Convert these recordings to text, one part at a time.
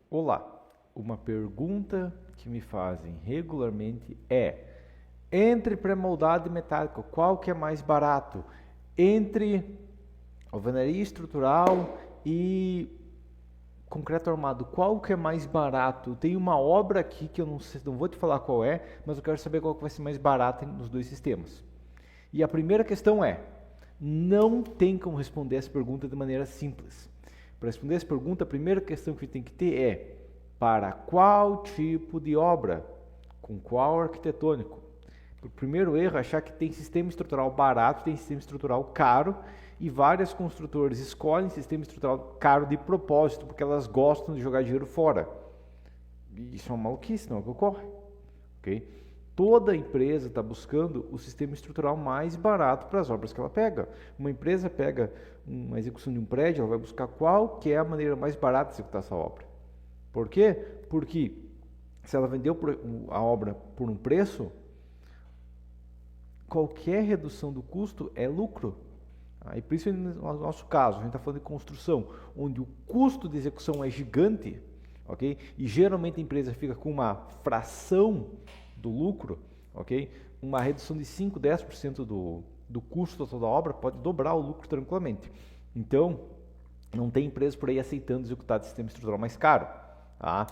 Olá, uma pergunta que me fazem regularmente é: entre pré-moldado e metálico, qual que é mais barato? Entre alvenaria estrutural e concreto armado, qual que é mais barato? Tem uma obra aqui que eu não sei, não vou te falar qual é, mas eu quero saber qual que vai ser mais barato nos dois sistemas. E a primeira questão é: não tem como responder essa pergunta de maneira simples. Para responder essa pergunta, a primeira questão que tem que ter é: para qual tipo de obra? Com qual arquitetônico? O primeiro erro é achar que tem sistema estrutural barato, tem sistema estrutural caro, e várias construtoras escolhem sistema estrutural caro de propósito, porque elas gostam de jogar dinheiro fora. E isso é uma maluquice, não é o que ocorre. Okay? Toda empresa está buscando o sistema estrutural mais barato para as obras que ela pega. Uma empresa pega uma execução de um prédio, ela vai buscar qual que é a maneira mais barata de executar essa obra. Por quê? Porque se ela vendeu a obra por um preço, qualquer redução do custo é lucro. E principalmente no nosso caso, a gente está falando de construção, onde o custo de execução é gigante, ok? E geralmente a empresa fica com uma fração do lucro, ok? Uma redução de 5, 10% do custo total da obra pode dobrar o lucro tranquilamente. Então, não tem empresa por aí aceitando executar de sistema estrutural mais caro. Tá?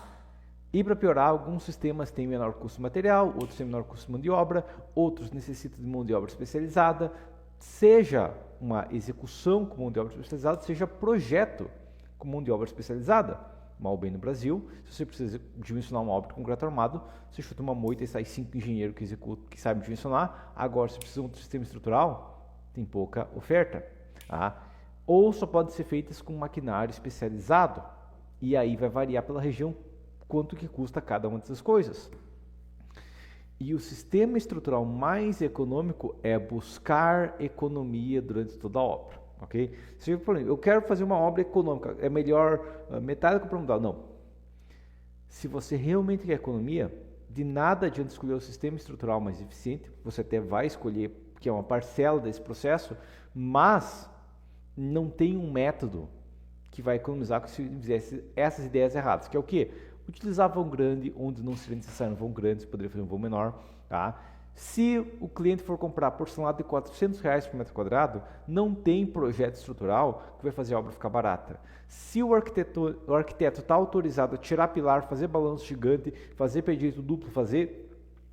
E para piorar, alguns sistemas têm menor custo de material, outros têm menor custo de mão de obra, outros necessitam de mão de obra especializada, seja uma execução com mão de obra especializada, seja projeto com mão de obra especializada. Mal bem no Brasil, se você precisa dimensionar uma obra de concreto armado, você chuta uma moita e sai 5 engenheiros que sabem dimensionar. Agora, se precisa de um sistema estrutural, tem pouca oferta. Tá? Ou só pode ser feitas com maquinário especializado. E aí vai variar pela região quanto que custa cada uma dessas coisas. E o sistema estrutural mais econômico é buscar economia durante toda a obra. Okay? Se eu quero fazer uma obra econômica, é melhor metálico para mudar? Não. Se você realmente quer economia, de nada adianta escolher o sistema estrutural mais eficiente, você até vai escolher, que é uma parcela desse processo, mas não tem um método que vai economizar se fizesse essas ideias erradas, que é o quê? Utilizar vão grande, onde não seria necessário um vão grande, você poderia fazer um vão menor. Tá? Se o cliente for comprar porcelanato de R$400 por metro quadrado, não tem projeto estrutural que vai fazer a obra ficar barata. Se o arquiteto está autorizado a tirar pilar, fazer balanço gigante, fazer pé direito duplo, fazer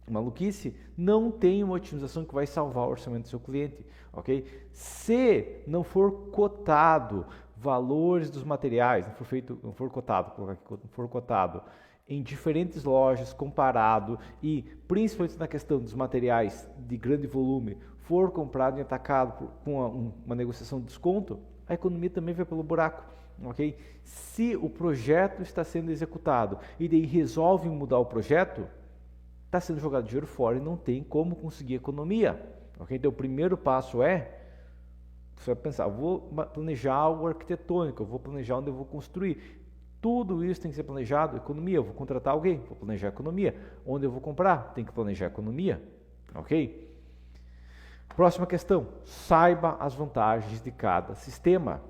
maluquice, não tem uma otimização que vai salvar o orçamento do seu cliente. Okay? Se não for cotado valores dos materiais, não for cotado em diferentes lojas, comparado e principalmente na questão dos materiais de grande volume, for comprado em atacado com uma negociação de desconto, a economia também vai pelo buraco. Okay? Se o projeto está sendo executado e daí resolve mudar o projeto, está sendo jogado dinheiro fora e não tem como conseguir economia. Okay? Então o primeiro passo é: você vai pensar, eu vou planejar o arquitetônico, eu vou planejar onde eu vou construir. Tudo isso tem que ser planejado. Economia, eu vou contratar alguém, vou planejar economia. Onde eu vou comprar, tem que planejar economia. Ok? Próxima questão, saiba as vantagens de cada sistema.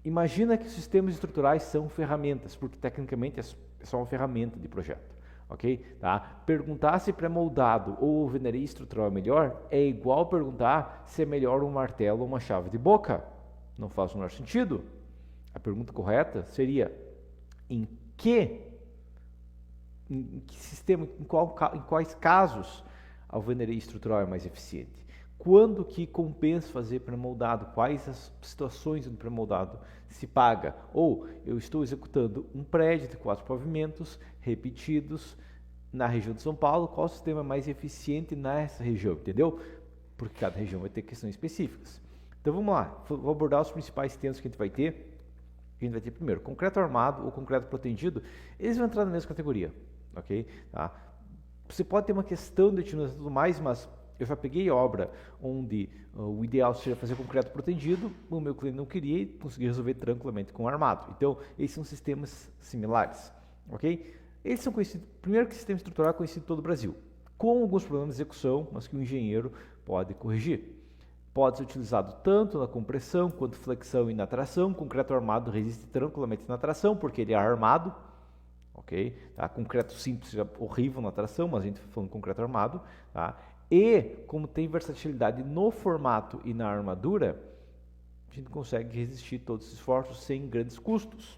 Imagina que os sistemas estruturais são ferramentas, porque tecnicamente é só uma ferramenta de projeto. Ok? Tá? Perguntar se pré-moldado ou alvenaria estrutural é melhor é igual perguntar se é melhor um martelo ou uma chave de boca. Não faz o menor sentido. A pergunta correta seria: em que sistema, em quais casos a alvenaria estrutural é mais eficiente? Quando que compensa fazer pré-moldado? Quais as situações onde pré-moldado se paga? Ou eu estou executando um prédio de 4 pavimentos repetidos na região de São Paulo, qual o sistema mais eficiente nessa região, entendeu? Porque cada região vai ter questões específicas. Então vamos lá, vou abordar os principais temas que a gente vai ter. A gente vai ter primeiro concreto armado ou concreto protegido, eles vão entrar na mesma categoria, ok? Tá? Você pode ter uma questão de otimização e tudo mais, mas eu já peguei obra onde o ideal seria fazer concreto protegido, o meu cliente não queria e consegui resolver tranquilamente com armado. Então, esses são sistemas similares, ok? Eles são conhecidos, primeiro que o sistema estrutural é conhecido em todo o Brasil, com alguns problemas de execução, mas que o engenheiro pode corrigir. Pode ser utilizado tanto na compressão quanto flexão e na tração. Concreto armado resiste tranquilamente na tração, porque ele é armado. ok? Tá? Concreto simples é horrível na tração, mas a gente está falando de concreto armado, tá? E como tem versatilidade no formato e na armadura, a gente consegue resistir todos esses esforços sem grandes custos.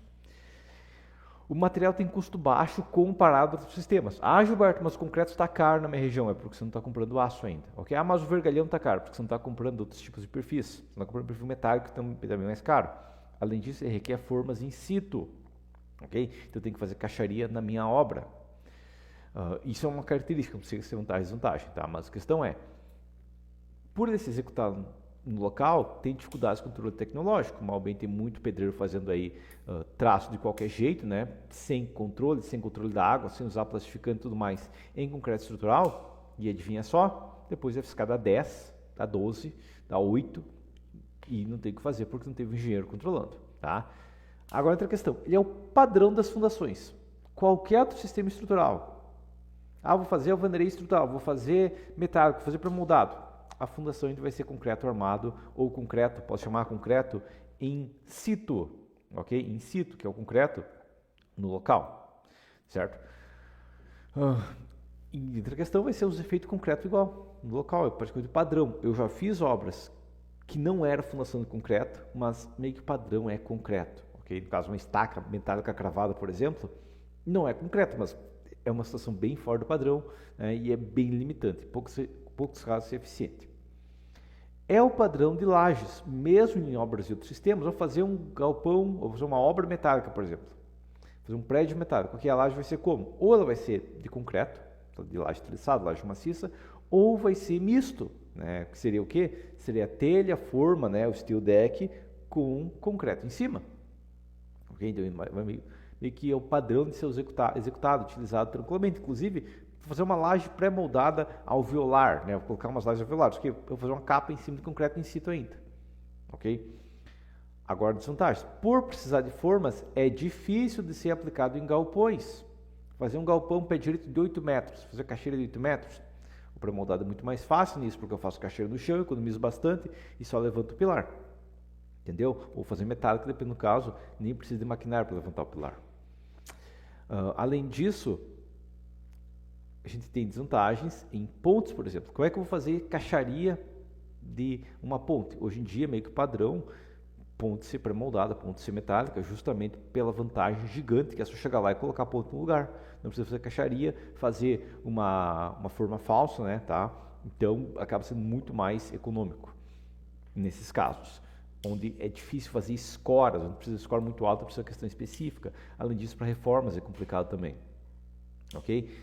O material tem custo baixo comparado a outros sistemas. Ah, Gilberto, mas o concreto está caro na minha região. É porque você não está comprando aço ainda. Ok? Ah, mas o vergalhão está caro, porque você não está comprando outros tipos de perfis. Você não está comprando perfil metálico, que também é mais caro. Além disso, ele requer formas in situ. Ok? Então eu tenho que fazer caixaria na minha obra. Isso é uma característica, não precisa ser vantagem e desvantagem. Tá? Mas a questão é, por ele ser executado no local, tem dificuldades com o controle tecnológico. Mal bem, tem muito pedreiro fazendo aí traço de qualquer jeito, né? Sem controle da água, sem usar plastificante e tudo mais em concreto estrutural. E adivinha só, depois vai ficar da 10, da 12, da 8 e não tem o que fazer porque não teve um engenheiro controlando, tá? Agora outra questão, ele é o padrão das fundações. Qualquer outro sistema estrutural. Ah, vou fazer alvenaria estrutural, vou fazer metálico, vou fazer pré-moldado. A fundação ainda vai ser concreto armado ou concreto, posso chamar concreto in situ, ok? In situ, que é o concreto no local, certo? E outra questão vai ser os efeitos concreto igual, no local, é praticamente padrão. Eu já fiz obras que não era fundação de concreto, mas meio que padrão é concreto, ok? No caso, uma estaca metálica cravada, por exemplo, não é concreto, mas é uma situação bem fora do padrão, né, e é bem limitante, poucos casos é eficiente. É o padrão de lajes, mesmo em obras de outros sistemas, ou fazer um galpão, ou fazer uma obra metálica, por exemplo. Fazer um prédio metálico, que a laje vai ser como? Ou ela vai ser de concreto, de laje treliçada, laje maciça, ou vai ser misto, né? Que seria o quê? Seria a telha, a forma, né? O steel deck com concreto em cima. Okay? Então, meio que é o padrão de ser executado, utilizado tranquilamente. Inclusive, fazer uma laje pré-moldada alveolar, né? Vou colocar umas lajes alveolares, porque eu vou fazer uma capa em cima de concreto in situ ainda, ok? Agora, desvantagens. Por precisar de formas, é difícil de ser aplicado em galpões. Fazer um galpão pé direito de 8 metros, fazer caixeira de 8 metros, o pré-moldado é muito mais fácil nisso, porque eu faço caixeira no chão, economizo bastante e só levanto o pilar, entendeu? Ou fazer metálico, depende do caso, nem precisa de maquinário para levantar o pilar. Além disso, a gente tem desvantagens em pontes, por exemplo. Como é que eu vou fazer caixaria de uma ponte? Hoje em dia, meio que padrão, ponte ser pré-moldada, ponte ser metálica, justamente pela vantagem gigante que é só chegar lá e colocar a ponte no lugar. Não precisa fazer caixaria, fazer uma forma falsa, né? Tá? Então, acaba sendo muito mais econômico nesses casos, onde é difícil fazer escoras, onde precisa de escora muito alta, precisa de questão específica. Além disso, para reformas é complicado também. Ok?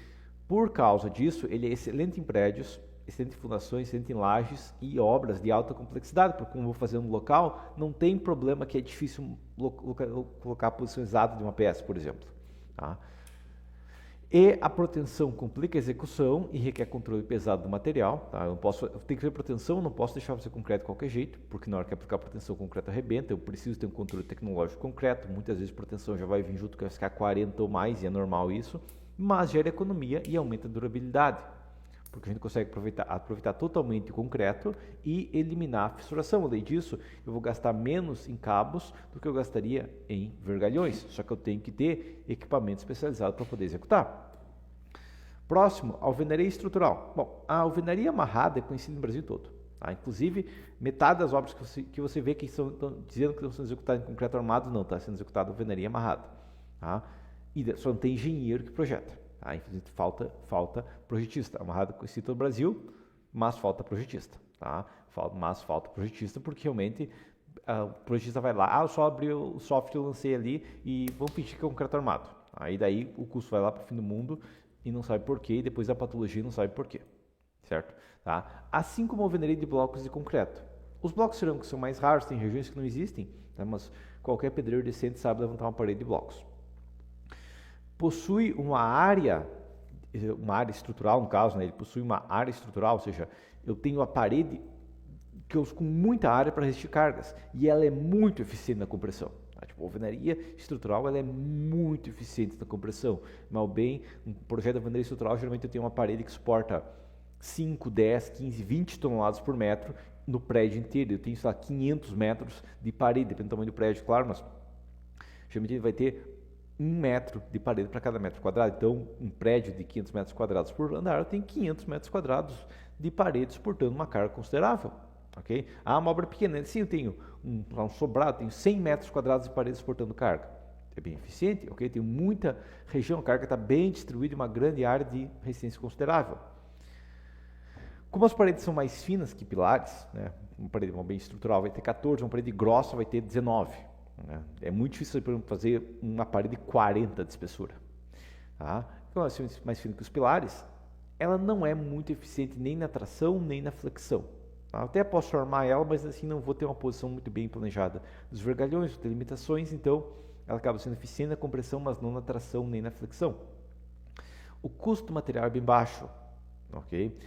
Por causa disso, ele é excelente em prédios, excelente em fundações, excelente em lajes e obras de alta complexidade, porque como eu vou fazer no local, não tem problema que é difícil colocar a posição exata de uma peça, por exemplo. Tá? E a proteção complica a execução e requer controle pesado do material. Tá? Eu tenho que ter proteção, não posso deixar você concreto de qualquer jeito, porque na hora que aplicar proteção, o concreto arrebenta. Eu preciso ter um controle tecnológico concreto. Muitas vezes a proteção já vai vir junto com a SK40 ou mais, e é normal isso. Mas gera economia e aumenta a durabilidade, porque a gente consegue aproveitar totalmente o concreto e eliminar a fissuração. Além disso, eu vou gastar menos em cabos do que eu gastaria em vergalhões, só que eu tenho que ter equipamento especializado para poder executar. Próximo, alvenaria estrutural. Bom, a alvenaria amarrada é conhecida no Brasil todo. Tá? Inclusive, metade das obras que você vê que estão dizendo que estão sendo executadas em concreto armado, não, está sendo executada alvenaria amarrada. Tá? E só não tem engenheiro que projeta. Tá? Infelizmente falta projetista. Amarrado conhecido todo o Brasil, mas falta projetista. Tá? Mas falta projetista porque realmente o projetista vai lá, eu só abri o software, eu lancei ali e vamos fingir que é um concreto armado. Aí daí o custo vai lá para o fim do mundo e não sabe porquê, e depois a patologia não sabe porquê. Certo? Tá? Assim como a alvenaria de blocos de concreto. Os blocos cerâmicos são mais raros, tem regiões que não existem, tá? Mas qualquer pedreiro decente sabe levantar uma parede de blocos. Possui uma área estrutural, no caso, né? Ele possui uma área estrutural, ou seja, eu tenho a parede que eu uso com muita área para resistir cargas, e ela é muito eficiente na compressão. Tá? Tipo, a alvenaria estrutural ela é muito eficiente na compressão. Mal bem, um projeto de alvenaria estrutural, geralmente eu tenho uma parede que suporta 5, 10, 15, 20 toneladas por metro no prédio inteiro. Eu tenho, sei lá, 500 metros de parede, dependendo do tamanho do prédio, claro, mas geralmente ele vai ter 1 metro de parede para cada metro quadrado. Então, um prédio de 500 metros quadrados por andar tem 500 metros quadrados de parede suportando uma carga considerável. Okay? Uma obra pequena, sim, eu tenho um sobrado, tenho 100 metros quadrados de parede suportando carga. É bem eficiente, ok? Tem muita região, a carga está bem distribuída em uma grande área de resistência considerável. Como as paredes são mais finas que pilares, né? Uma parede bem estrutural vai ter 14, uma parede grossa vai ter 19. Né? É muito difícil, por exemplo, fazer uma parede 40 de espessura. Tá? Então, ela é mais fina que os pilares, ela não é muito eficiente nem na tração, nem na flexão. Tá? Até posso armar ela, mas assim não vou ter uma posição muito bem planejada dos vergalhões, vou ter limitações, então ela acaba sendo eficiente na compressão, mas não na tração nem na flexão. O custo do material é bem baixo, ok?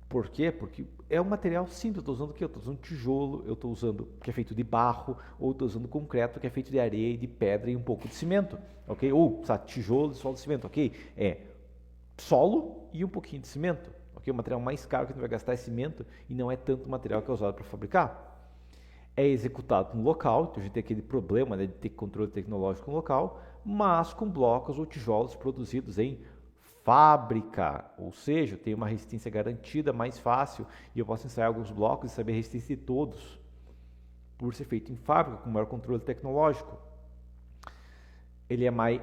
Por quê? Porque é um material simples, eu estou usando o quê? Eu estou usando tijolo, eu estou usando que é feito de barro, ou estou usando concreto que é feito de areia, de pedra e um pouco de cimento, ok? Ou tijolo, solo e cimento, ok? É solo e um pouquinho de cimento, ok? O material mais caro que a gente vai gastar é cimento e não é tanto o material que é usado para fabricar. É executado no local, então a gente tem aquele problema, né, de ter controle tecnológico no local, mas com blocos ou tijolos produzidos em fábrica, ou seja, eu tenho uma resistência garantida mais fácil e eu posso ensaiar alguns blocos e saber a resistência de todos, por ser feito em fábrica, com maior controle tecnológico. Ele é maior,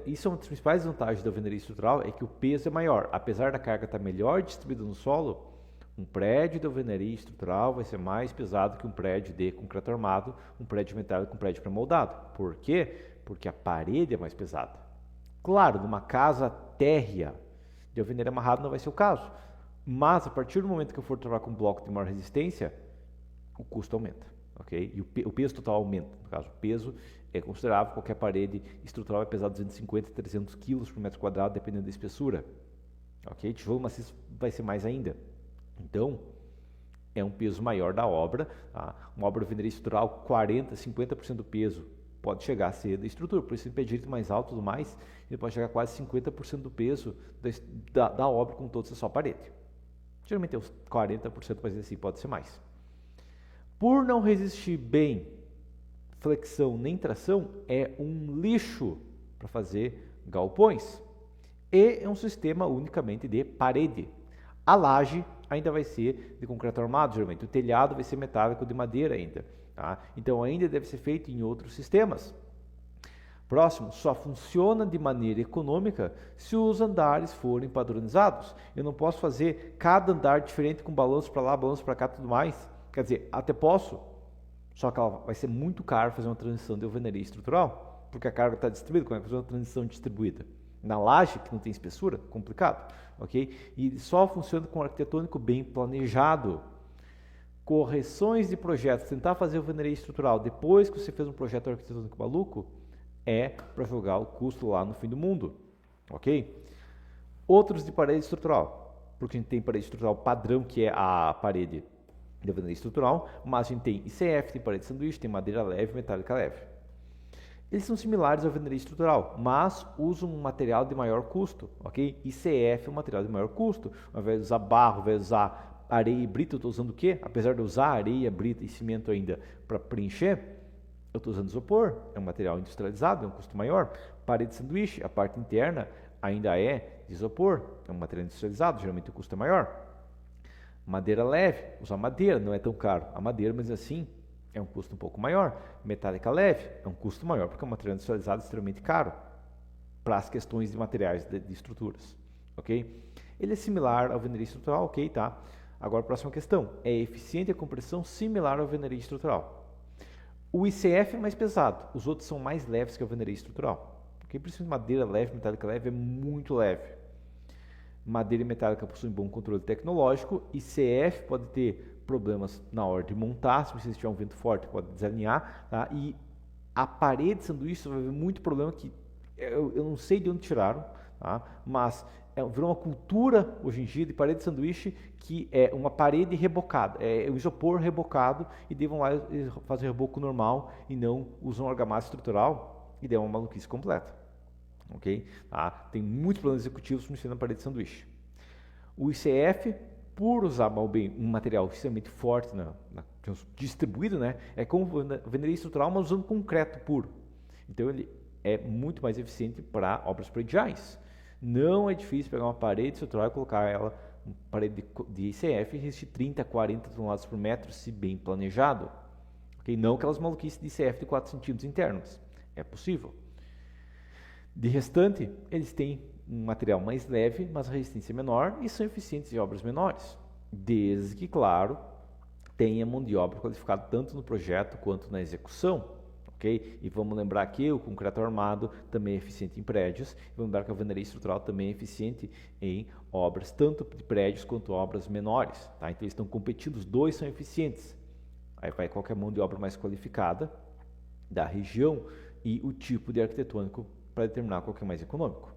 isso é uma das principais vantagens da alvenaria estrutural, é que o peso é maior, apesar da carga estar melhor distribuída no solo. Um prédio de alvenaria estrutural vai ser mais pesado que um prédio de concreto armado, um prédio metálico com um prédio pré-moldado. Por quê? Porque a parede é mais pesada. Claro, numa casa térrea de alvenaria amarrada não vai ser o caso, mas a partir do momento que eu for trabalhar com um bloco de maior resistência, o custo aumenta, ok? E o peso total aumenta, no caso, o peso é considerável, qualquer parede estrutural vai pesar 250 a 300 kg por metro quadrado, dependendo da espessura, ok? Tijolo maciço vai ser mais ainda. Então, é um peso maior da obra. Tá? Uma obra de alvenaria estrutural, 40%, 50% do peso pode chegar a ser da estrutura. Por isso, ele pede direito mais alto e tudo mais, ele pode chegar a quase 50% do peso da obra com toda essa só parede. Geralmente é uns 40%, mas assim pode ser mais. Por não resistir bem flexão nem tração, é um lixo para fazer galpões. E é um sistema unicamente de parede. A laje ainda vai ser de concreto armado, geralmente. O telhado vai ser metálico de madeira ainda. Tá? Então, ainda deve ser feito em outros sistemas. Próximo, só funciona de maneira econômica se os andares forem padronizados. Eu não posso fazer cada andar diferente com balanço para lá, balanço para cá e tudo mais. Quer dizer, até posso, só que vai ser muito caro fazer uma transição de alvenaria estrutural, porque a carga está distribuída. Como é que fazer uma transição distribuída? Na laje, que não tem espessura, complicado, ok? E só funciona com um arquitetônico bem planejado. Correções de projetos, tentar fazer alvenaria estrutural depois que você fez um projeto arquitetônico maluco, é para jogar o custo lá no fim do mundo, ok? Outros de parede estrutural, porque a gente tem parede estrutural padrão, que é a parede de alvenaria estrutural, mas a gente tem ICF, tem parede de sanduíche, tem madeira leve, metálica leve. Eles são similares à alvenaria estrutural, mas usam um material de maior custo, ok? ICF é um material de maior custo. Ao invés de usar barro, ao invés de usar areia e brita, eu estou usando o quê? Apesar de usar areia, brita e cimento ainda para preencher, eu estou usando isopor, é um material industrializado, é um custo maior. Parede de sanduíche, a parte interna ainda é de isopor, é um material industrializado, geralmente o custo é maior. Madeira leve, usar madeira não é tão caro. A madeira, mas assim, é um custo um pouco maior. Metálica leve é um custo maior, porque é um material industrializado extremamente caro para as questões de materiais de estruturas, ok? Ele é similar à alvenaria estrutural, ok, tá? Agora, a próxima questão. É eficiente a compressão similar à alvenaria estrutural? O ICF é mais pesado, os outros são mais leves que a alvenaria estrutural, ok? Principalmente madeira leve, metálica leve é muito leve. Madeira e metálica possuem bom controle tecnológico. ICF pode ter problemas na hora de montar, se você tiver um vento forte pode desalinhar, tá? E a parede de sanduíche vai haver muito problema que eu não sei de onde tiraram, tá? Mas virou uma cultura hoje em dia de parede de sanduíche que é uma parede rebocada, é um isopor rebocado e daí vão lá e fazem reboco normal e não usam argamassa estrutural e daí é uma maluquice completa. Ok? Tá? Tem muitos planos executivos funcionando na parede de sanduíche. O ICF, por usar mal bem um material extremamente forte, distribuído, né? É como alvenaria estrutural, mas usando concreto puro. Então ele é muito mais eficiente para obras prediais. Não é difícil pegar uma parede estrutural e colocar ela, uma parede de ICF, e resistir 30, 40 toneladas por metro, se bem planejado. Okay? Não aquelas maluquices de ICF de 4 centímetros internos. É possível. De restante, eles têm um material mais leve, mas a resistência menor e são eficientes em obras menores. Desde que, claro, tenha mão de obra qualificada tanto no projeto quanto na execução. Okay? E vamos lembrar que o concreto armado também é eficiente em prédios. E vamos lembrar que a alvenaria estrutural também é eficiente em obras, tanto de prédios quanto obras menores. Tá? Então eles estão competindo, os dois são eficientes. Aí vai qualquer mão de obra mais qualificada da região e o tipo de arquitetônico para determinar qual que é mais econômico.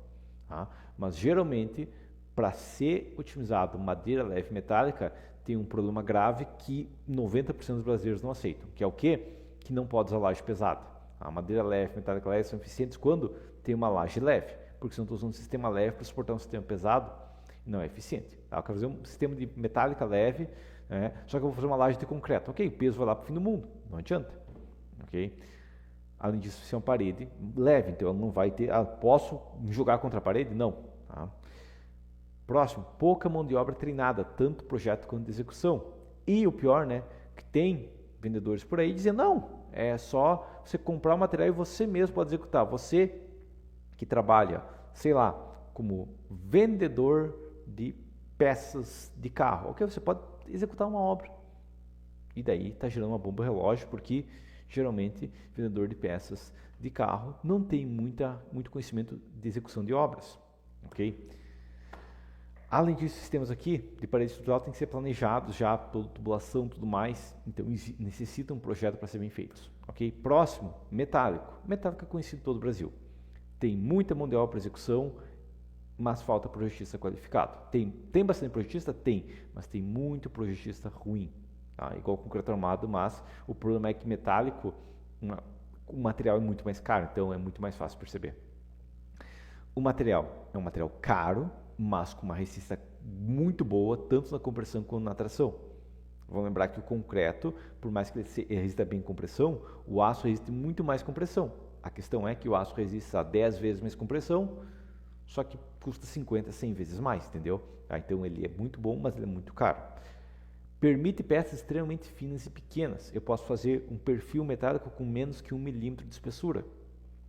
Tá? Mas geralmente, para ser otimizado madeira leve metálica, tem um problema grave que 90% dos brasileiros não aceitam, que é o quê? Que não pode usar laje pesada. A madeira leve, metálica leve são eficientes quando tem uma laje leve, porque se eu não estou usando um sistema leve para suportar um sistema pesado, não é eficiente. Tá? Eu quero fazer um sistema de metálica leve, né? Só que eu vou fazer uma laje de concreto. Ok, o peso vai lá para o fim do mundo, não adianta. Ok? Além disso, se é uma parede leve, então ela não vai ter... posso me jogar contra a parede? Não. Tá? Próximo, pouca mão de obra treinada, tanto projeto quanto de execução. E o pior, né, que tem vendedores por aí dizendo, não, é só você comprar o material e você mesmo pode executar. Você que trabalha, sei lá, como vendedor de peças de carro, ok, você pode executar uma obra. E daí está gerando uma bomba relógio, porque geralmente vendedor de peças de carro não tem muito conhecimento de execução de obras, ok? Além disso, sistemas aqui de parede estrutural têm que ser planejados já, toda tubulação e tudo mais, então necessita um projeto para ser bem feitos. Ok? Próximo, metálico. Metálico é conhecido em todo o Brasil. Tem muita mão de obra para execução, mas falta projetista qualificado. Tem bastante projetista? Tem, mas tem muito projetista ruim. Tá? Igual concreto armado, mas o problema é que metálico, o material é muito mais caro, então é muito mais fácil perceber. O material é um material caro, mas com uma resistência muito boa, tanto na compressão quanto na tração. Vamos lembrar que o concreto, por mais que ele resista bem em compressão, o aço resiste muito mais compressão. A questão é que o aço resiste a 10 vezes mais compressão, só que custa 50, 100 vezes mais, entendeu? Então ele é muito bom, mas ele é muito caro. Permite peças extremamente finas e pequenas. Eu posso fazer um perfil metálico com menos que 1 milímetro de espessura.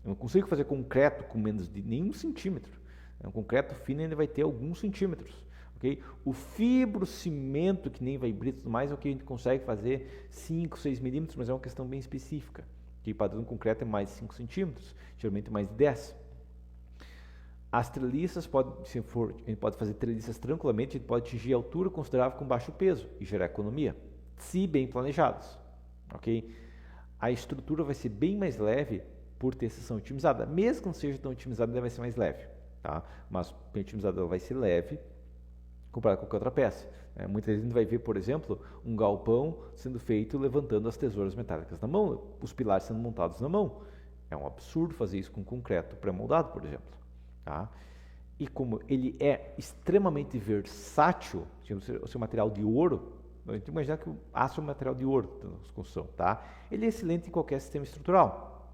Eu não consigo fazer concreto com menos de nem 1 centímetro. Um concreto fino ainda vai ter alguns centímetros. Okay? O fibrocimento, que nem vai brito e tudo mais, é o que a gente consegue fazer 5, 6 milímetros, mas é uma questão bem específica. Okay? O padrão concreto é mais de 5 centímetros, geralmente mais de 10. As treliças, se for, a gente pode fazer treliças tranquilamente, a gente pode atingir altura considerável com baixo peso e gerar economia, se bem planejados. Okay? A estrutura vai ser bem mais leve por ter seção otimizada. Mesmo que não seja tão otimizada, ela vai ser mais leve. Tá? Mas bem otimizada ela vai ser leve comparado com qualquer outra peça. Muitas vezes a gente vai ver, por exemplo, um galpão sendo feito levantando as tesouras metálicas na mão, os pilares sendo montados na mão. É um absurdo fazer isso com concreto pré-moldado, por exemplo. Tá? E como ele é extremamente versátil, o seu material de ouro, a gente imagina que o aço é um material de ouro da construção, tá? Ele é excelente em qualquer sistema estrutural.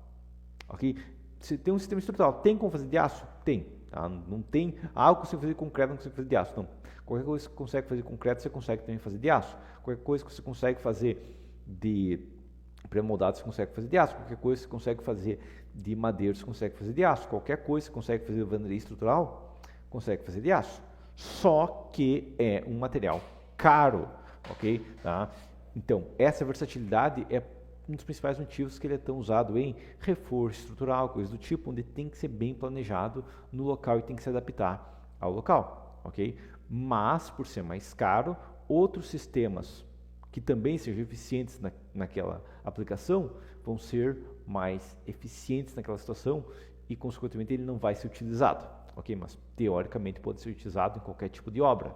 Okay? Se tem um sistema estrutural, tem como fazer de aço? Tem. Tá? Não tem algo que você fazer de concreto, não consegue fazer de aço. Não. Qualquer coisa que você consegue fazer de concreto, você consegue também fazer de aço. Qualquer coisa que você consegue fazer de pré-moldado, você consegue fazer de aço. Qualquer coisa que você consegue fazer de madeira, você consegue fazer de aço. Qualquer coisa que você consegue fazer de alvenaria estrutural, consegue fazer de aço. Só que é um material caro, ok? Tá? Então, essa versatilidade é um dos principais motivos que ele é tão usado em reforço estrutural, coisas do tipo, onde tem que ser bem planejado no local e tem que se adaptar ao local, ok? Mas, por ser mais caro, outros sistemas que também sejam eficientes naquela aplicação vão ser mais eficientes naquela situação e, consequentemente, ele não vai ser utilizado, ok? Mas, teoricamente, pode ser utilizado em qualquer tipo de obra.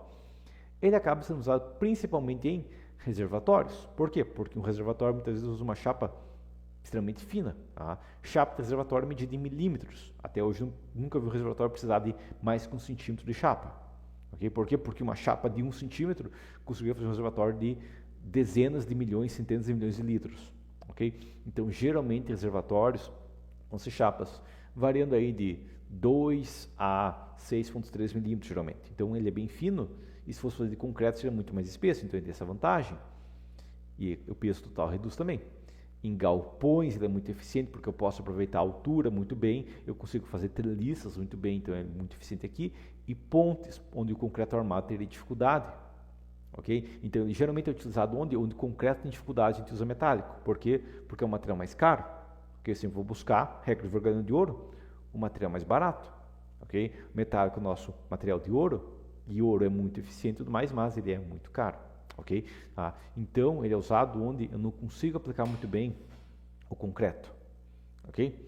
Ele acaba sendo usado principalmente em reservatórios. Por quê? Porque um reservatório muitas vezes usa uma chapa extremamente fina. Tá? Chapa de reservatório medida em milímetros. Até hoje nunca vi um reservatório precisar de mais que 1 centímetro de chapa. Okay? Por quê? Porque uma chapa de 1 centímetro conseguiria fazer um reservatório de dezenas de milhões, centenas de milhões de litros. Okay? Então, geralmente, reservatórios vão ser chapas variando aí de 2 a 6,3 milímetros geralmente. Então ele é bem fino, e se fosse fazer de concreto seria muito mais espesso, então ele tem essa vantagem. E o peso total reduz também. Em galpões ele é muito eficiente, porque eu posso aproveitar a altura muito bem, eu consigo fazer treliças muito bem, então é muito eficiente aqui. E pontes, onde o concreto armado teria dificuldade. Okay? Então ele geralmente é utilizado onde o concreto tem dificuldade, a gente usa metálico. Por quê? Porque é um material mais caro. Porque eu sempre vou buscar, regra de vergalhão de ouro, um material mais barato. Okay? O metálico é o nosso material de ouro, e ouro é muito eficiente e tudo mais, mas ele é muito caro. Okay? Então ele é usado onde eu não consigo aplicar muito bem o concreto. Okay?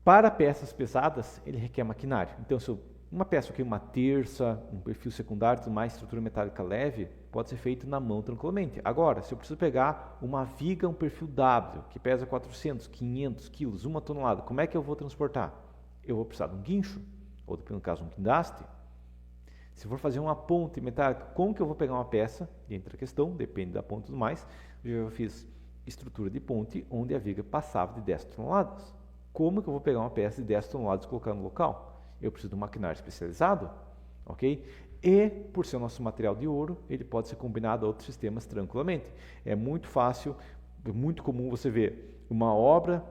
Para peças pesadas, ele requer maquinário. Então, se uma peça aqui, uma terça, um perfil secundário, mais estrutura metálica leve, pode ser feito na mão tranquilamente. Agora, se eu preciso pegar uma viga, um perfil W, que pesa 400, 500 quilos, 1 tonelada, como é que eu vou transportar? Eu vou precisar de um guincho, ou no caso um guindaste. Se for fazer uma ponte metálica, como que eu vou pegar uma peça? Entra a questão, depende da ponte e tudo mais. Eu já fiz estrutura de ponte onde a viga passava de 10 toneladas. Como que eu vou pegar uma peça de 10 toneladas e colocar no local? Eu preciso de um maquinário especializado, ok? E, por ser o nosso material de ouro, ele pode ser combinado a outros sistemas tranquilamente. É muito fácil, é muito comum você ver uma obra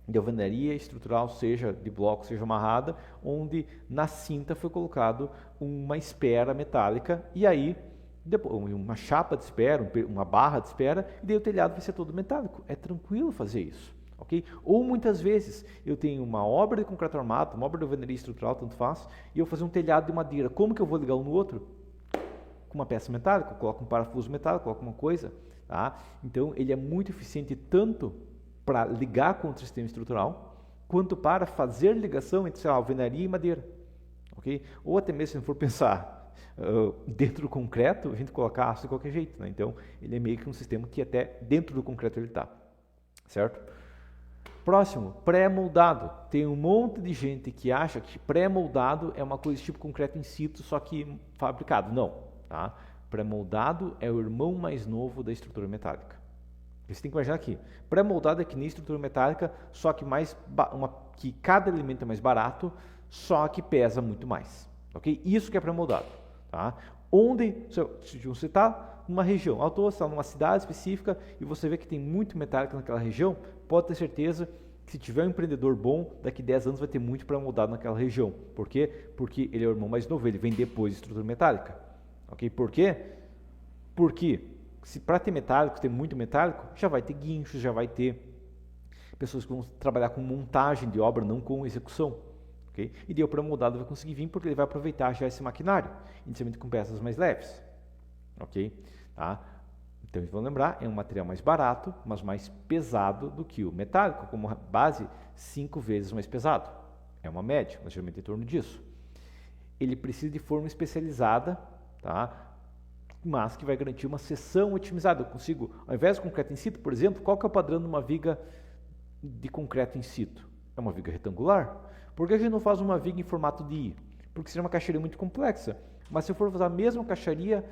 de alvenaria estrutural, seja de bloco, seja amarrada, onde na cinta foi colocado uma espera metálica e aí depois, uma chapa de espera, uma barra de espera, e daí o telhado vai ser todo metálico. É tranquilo fazer isso. Okay? Ou muitas vezes eu tenho uma obra de concreto armado, uma obra de alvenaria estrutural, tanto faz, e eu vou fazer um telhado de madeira. Como que eu vou ligar um no outro? Com uma peça metálica, eu coloco um parafuso metálico, coloco uma coisa. Tá? Então ele é muito eficiente tanto para ligar com o sistema estrutural, quanto para fazer ligação entre, sei lá, alvenaria e madeira. Okay? Ou até mesmo se não for pensar dentro do concreto, a gente colocar aço de qualquer jeito. Né? Então ele é meio que um sistema que até dentro do concreto ele está. Certo? Próximo, pré-moldado. Tem um monte de gente que acha que pré-moldado é uma coisa tipo concreto in situ, só que fabricado. Não. Tá? Pré-moldado é o irmão mais novo da estrutura metálica. Você tem que imaginar aqui. Pré-moldado é que nem estrutura metálica, só que que cada elemento é mais barato, só que pesa muito mais. Okay? Isso que é pré-moldado. Tá? Onde, se você está numa região, você está numa cidade específica e você vê que tem muito metálico naquela região, pode ter certeza que se tiver um empreendedor bom, daqui 10 anos vai ter muito pré-moldado naquela região. Por quê? Porque ele é o irmão mais novo, ele vem depois de estrutura metálica. Okay? Por quê? Porque se para ter metálico, ter muito metálico, já vai ter guinchos, já vai ter pessoas que vão trabalhar com montagem de obra, não com execução. Okay? E daí o pré-moldado vai conseguir vir porque ele vai aproveitar já esse maquinário, inicialmente com peças mais leves. Ok? Tá? Então, vamos lembrar, é um material mais barato, mas mais pesado do que o metálico, como base 5 vezes mais pesado. É uma média, mas geralmente em torno disso. Ele precisa de forma especializada, tá? Mas que vai garantir uma seção otimizada. Eu consigo, ao invés de concreto in situ, por exemplo, qual que é o padrão de uma viga de concreto in situ? É uma viga retangular. Por que a gente não faz uma viga em formato de I? Porque seria uma caixaria muito complexa. Mas se eu for fazer a mesma caixaria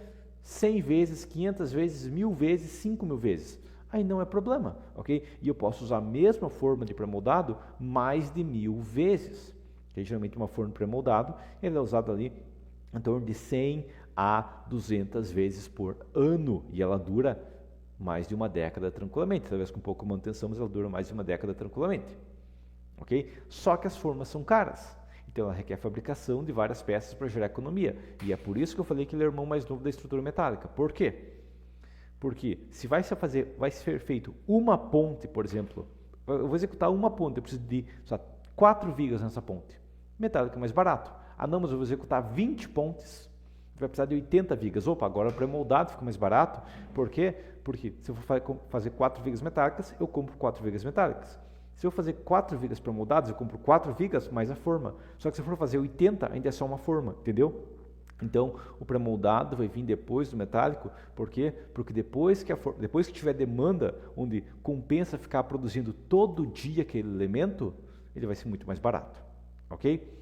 100 vezes, 500 vezes, 1000 vezes, 5000 vezes, aí não é problema, ok? E eu posso usar a mesma forma de pré-moldado mais de 1000 vezes. Okay? Geralmente uma forma de pré-moldado, ele é usado ali em torno de 100 a 200 vezes por ano, e ela dura mais de uma década tranquilamente. Talvez com pouco manutenção, mas ela dura mais de uma década tranquilamente. Okay? Só que as formas são caras. Então, ela requer fabricação de várias peças para gerar economia. E é por isso que eu falei que ele é o irmão mais novo da estrutura metálica. Por quê? Porque se vai ser feito uma ponte, por exemplo, eu vou executar uma ponte, eu preciso de 4 vigas nessa ponte. Metálica é mais barato. Ah, não, mas eu vou executar 20 pontes, vai precisar de 80 vigas. Opa, agora pré-moldado fica mais barato. Por quê? Porque se eu for fazer 4 vigas metálicas, eu compro 4 vigas metálicas. Se eu fazer 4 vigas pré-moldadas, eu compro 4 vigas mais a forma. Só que se eu for fazer 80, ainda é só uma forma, entendeu? Então, o pré-moldado vai vir depois do metálico. Por quê? Porque depois que tiver demanda, onde compensa ficar produzindo todo dia aquele elemento, ele vai ser muito mais barato. Ok?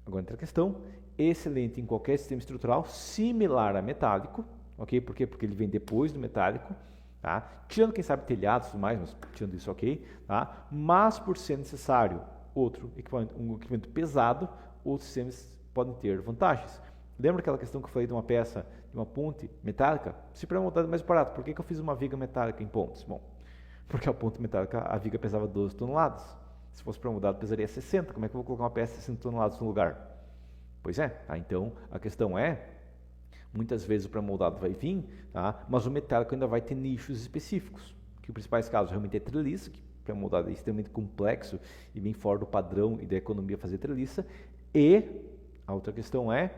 Agora entra a questão. Excelente em qualquer sistema estrutural, similar a metálico. Ok? Por quê? Porque ele vem depois do metálico. tá? Tirando quem sabe telhados e tudo mais, mas tirando isso, ok, tá? Mas por ser necessário outro equipamento, um equipamento pesado, outros sistemas podem ter vantagens. Lembra aquela questão que eu falei de uma peça, de uma ponte metálica? Se pré-moldado é mais barato, por que eu fiz uma viga metálica em pontes? Bom, porque a ponte metálica, a viga pesava 12 toneladas. Se fosse pré-moldado, pesaria 60. Como é que eu vou colocar uma peça de 60 toneladas no lugar? Pois é, tá? Então a questão é, muitas vezes o pré-moldado vai vir, tá? Mas o metálico ainda vai ter nichos específicos, que os principais casos realmente é treliça, que pré-moldado é extremamente complexo e bem fora do padrão e da economia fazer treliça, e a outra questão é,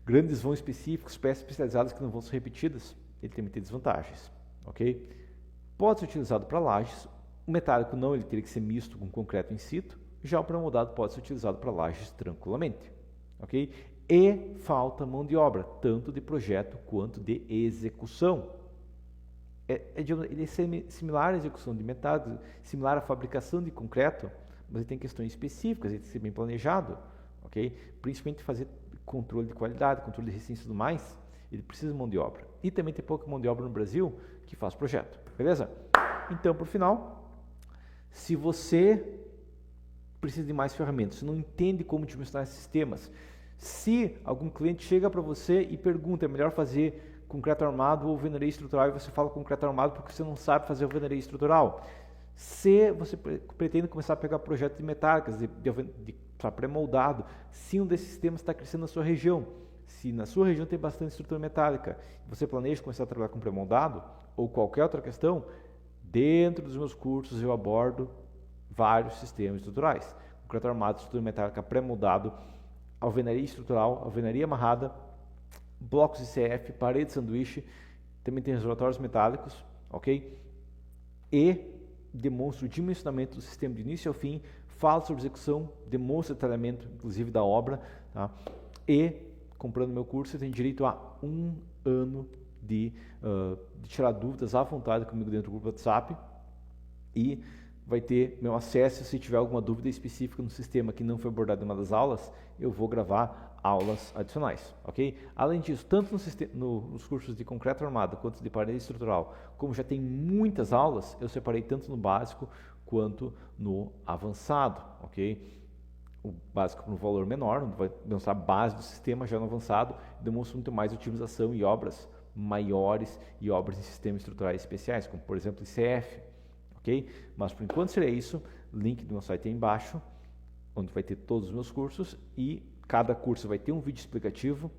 grandes vão específicos, peças especializadas que não vão ser repetidas, ele tem muitas desvantagens, ok? Pode ser utilizado para lajes, o metálico não, ele teria que ser misto com concreto in situ, já o pré-moldado pode ser utilizado para lajes tranquilamente, ok? E falta mão de obra, tanto de projeto quanto de execução. Ele é similar à execução de metálico, similar à fabricação de concreto, mas ele tem questões específicas, ele tem que ser bem planejado, ok? Principalmente fazer controle de qualidade, controle de resistência e tudo mais, ele precisa de mão de obra. E também tem pouca mão de obra no Brasil que faz projeto, beleza? Então, por final, se você precisa de mais ferramentas, você não entende como dimensionar sistemas, se algum cliente chega para você e pergunta, é melhor fazer concreto armado ou alvenaria estrutural, e você fala concreto armado porque você não sabe fazer alvenaria estrutural. Se você pretende começar a pegar projetos de metálicas, de pré-moldado, se um desses sistemas está crescendo na sua região, se na sua região tem bastante estrutura metálica, você planeja começar a trabalhar com pré-moldado ou qualquer outra questão, dentro dos meus cursos eu abordo vários sistemas estruturais. Concreto armado, estrutura metálica, pré-moldado, alvenaria estrutural, alvenaria amarrada, blocos ICF, parede de sanduíche, também tem reservatórios metálicos, ok? E demonstra o dimensionamento do sistema de início ao fim, fala sobre execução, demonstra detalhamento, inclusive da obra, tá? E, comprando meu curso, você tem direito a 1 ano de tirar dúvidas à vontade comigo dentro do grupo WhatsApp e vai ter meu acesso. Se tiver alguma dúvida específica no sistema que não foi abordada em uma das aulas, eu vou gravar aulas adicionais, ok? Além disso, tanto nos cursos de concreto armado quanto de parede estrutural, como já tem muitas aulas, eu separei tanto no básico quanto no avançado, ok? O básico no valor menor, vai demonstrar a base do sistema, já no avançado, demonstra muito mais otimização e obras maiores e obras em sistemas estruturais especiais, como por exemplo ICF, ok? Mas por enquanto seria isso, link do meu site aí embaixo, onde vai ter todos os meus cursos e cada curso vai ter um vídeo explicativo